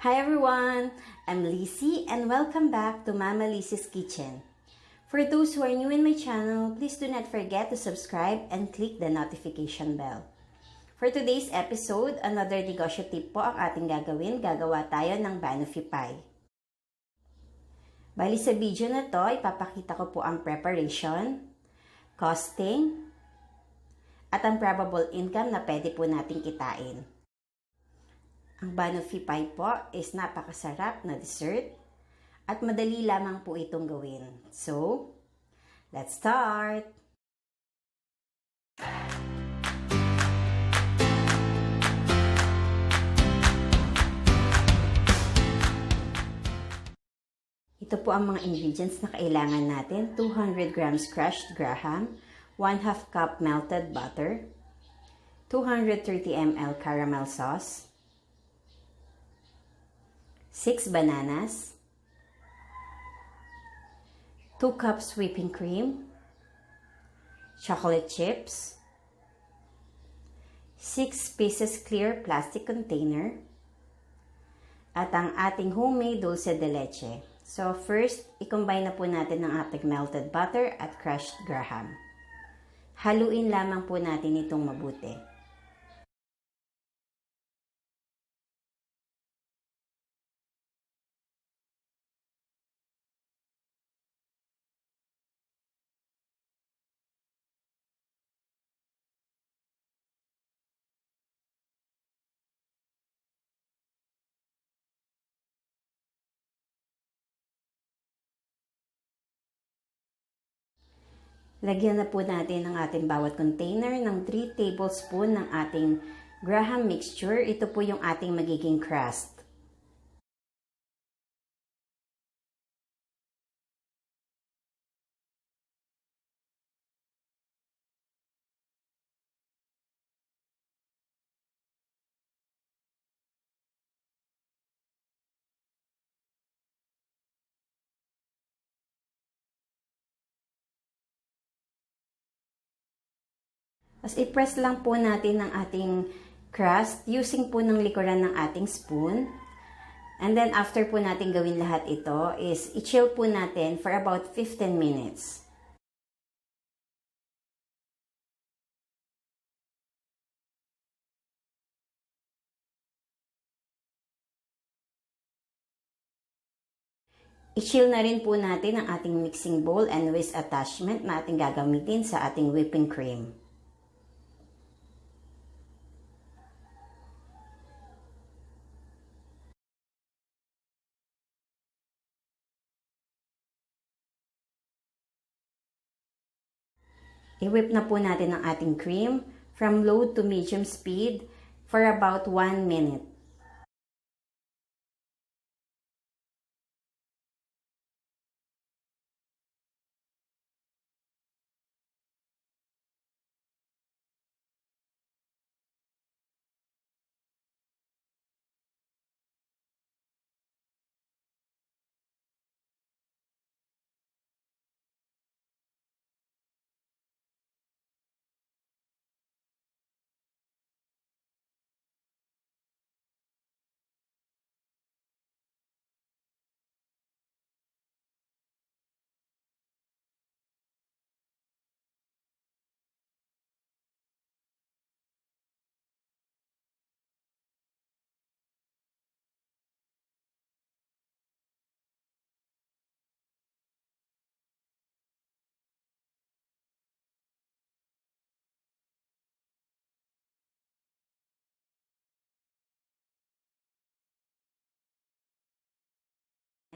Hi everyone! I'm Lizzie and welcome back to Mama Lizzie's Kitchen. For those who are new in my channel, please do not forget to subscribe and click the notification bell. For today's episode, another negosyo tip po ang ating gagawin. Gagawa tayo ng Banoffee pie. Bali sa video na to, ipapakita ko po ang preparation, costing, at ang probable income na pwede po nating kitain. Ang Banoffee pie po is napakasarap na dessert at madali lamang po itong gawin. So, let's start! Ito po ang mga ingredients na kailangan natin. 200 grams crushed graham, 1/2 cup melted butter, 230 ml caramel sauce, 6 bananas, 2 cups whipping cream, chocolate chips, 6 pieces clear plastic container, at ang ating homemade dulce de leche. So first, i-combine na po natin ang ating melted butter at crushed graham. Haluin lamang po natin itong mabuti. Lagyan na po natin ang ating bawat container ng 3 tablespoon ng ating graham mixture. Ito po yung ating magiging crust. As i-press lang po natin ang ating crust using po ng likuran ng ating spoon. And then after po natin gawin lahat ito is i-chill po natin for about 15 minutes. I-chill na rin po natin ang ating mixing bowl and whisk attachment na ating gagamitin sa ating whipping cream. I-whip na po natin ang ating cream from low to medium speed for about 1 minute.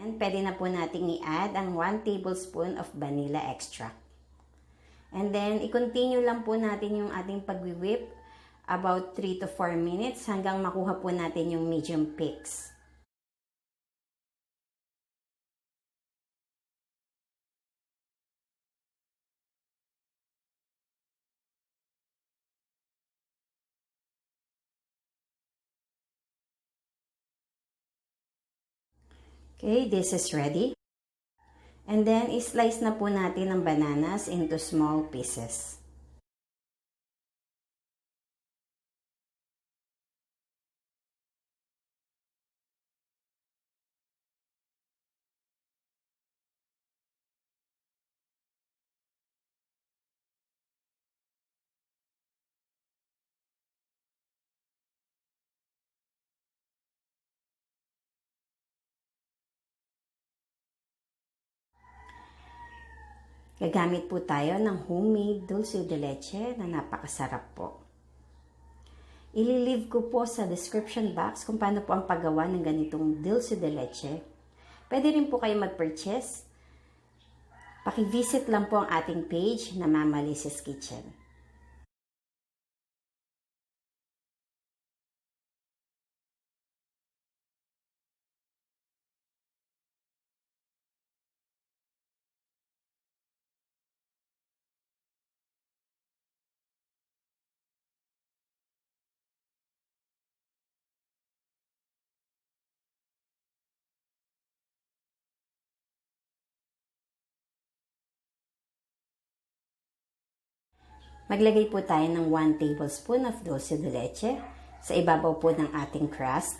And pwede na po nating i-add ang 1 tablespoon of vanilla extract. And then, i-continue lang po natin yung ating pag-whip about 3 to 4 minutes hanggang makuha po natin yung medium peaks. Okay, this is ready. And then, i-slice na po natin ang bananas into small pieces. Gagamit po tayo ng homemade dulce de leche na napakasarap po. Ililive ko po sa description box kung paano po ang paggawa ng ganitong dulce de leche. Pwede rin po kayo mag-purchase. Paki-visit lang po ang ating page na Mama Lizzie's Kitchen. Maglagay po tayo ng 1 tablespoon of dulce de leche sa ibabaw po ng ating crust.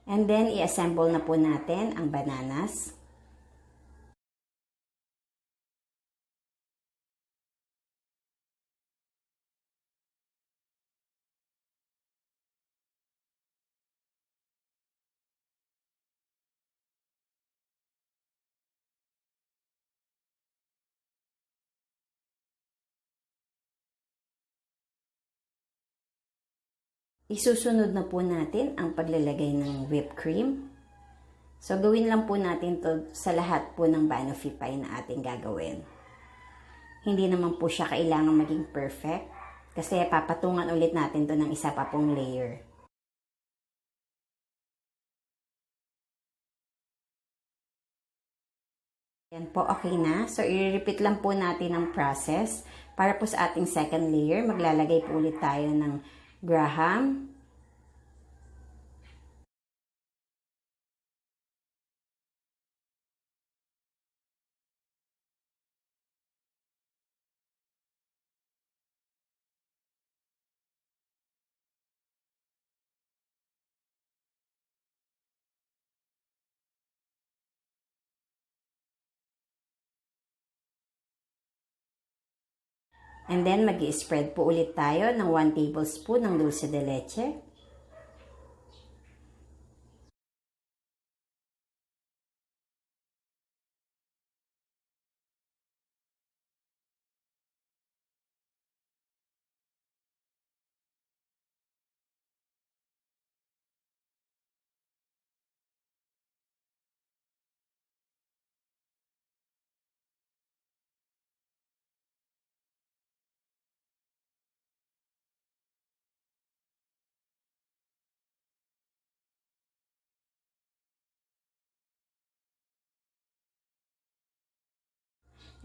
And then, i-assemble na po natin ang bananas. Isusunod na po natin ang paglalagay ng whipped cream. So, gawin lang po natin to sa lahat po ng banoffee pie na ating gagawin. Hindi naman po siya kailangan maging perfect kasi papatungan ulit natin to ng isa pa pong layer. Yan po, okay na. So, i-repeat lang po natin ang process. Para po sa ating second layer, maglalagay po ulit tayo ng graham, and then mag-i-spread po ulit tayo ng 1 tablespoon ng dulce de leche.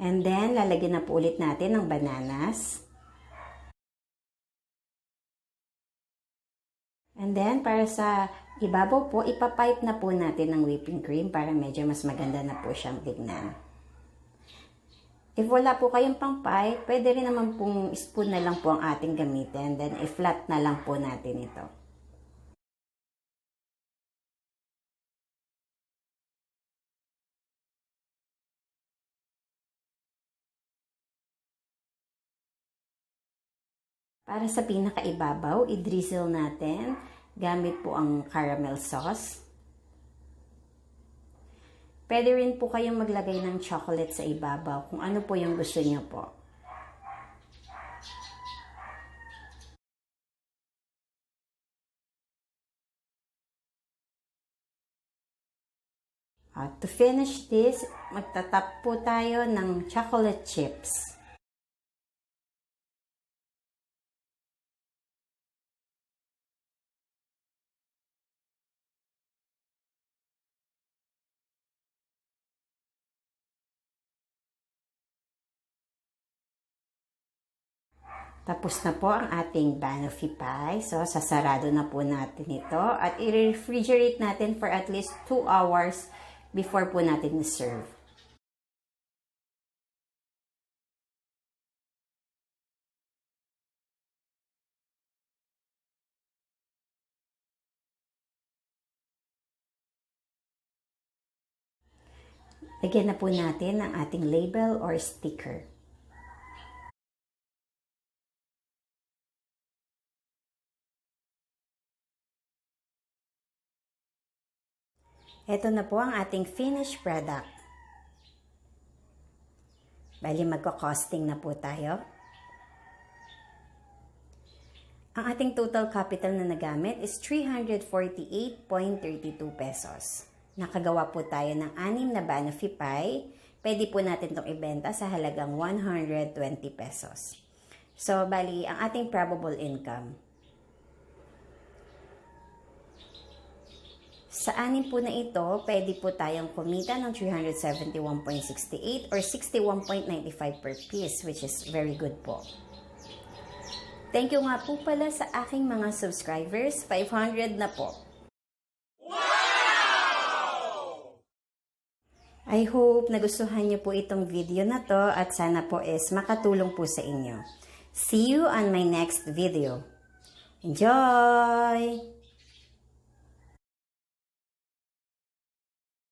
And then, lalagyan na po ulit natin ng bananas. And then, para sa ibabaw po, ipapipe na po natin ng whipping cream para medyo mas maganda na po siyang tignan. If wala po kayong pang pipe, pwede rin naman pong spoon na lang po ang ating gamitin. Then, i-flat na lang po natin ito. Para sa pinakaibabaw, i-drizzle natin gamit po ang caramel sauce. Pwede rin po kayong maglagay ng chocolate sa ibabaw kung ano po yung gusto niyo po. To finish this, magtatap po tayo ng chocolate chips. Tapos na po ang ating banoffee pie. So, sasarado na po natin ito at i-refrigerate natin for at least 2 hours before po natin i-serve. Lagyan na po natin ang ating label or sticker. Ito na po ang ating finished product. Bali, magko-costing na po tayo. Ang ating total capital na nagamit is 348.32 pesos. Nakagawa po tayo ng 6 na Banoffee pie. Pwede po natin itong ibenta sa halagang 120 pesos. So, bali, ang ating probable income. Sa 6 po na ito, pwede po tayong kumita ng 371.68 or 61.95 per piece, which is very good po. Thank you nga po pala sa aking mga subscribers. 500 na po. Wow! I hope nagustuhan niyo po itong video na to at sana po is makatulong po sa inyo. See you on my next video. Enjoy!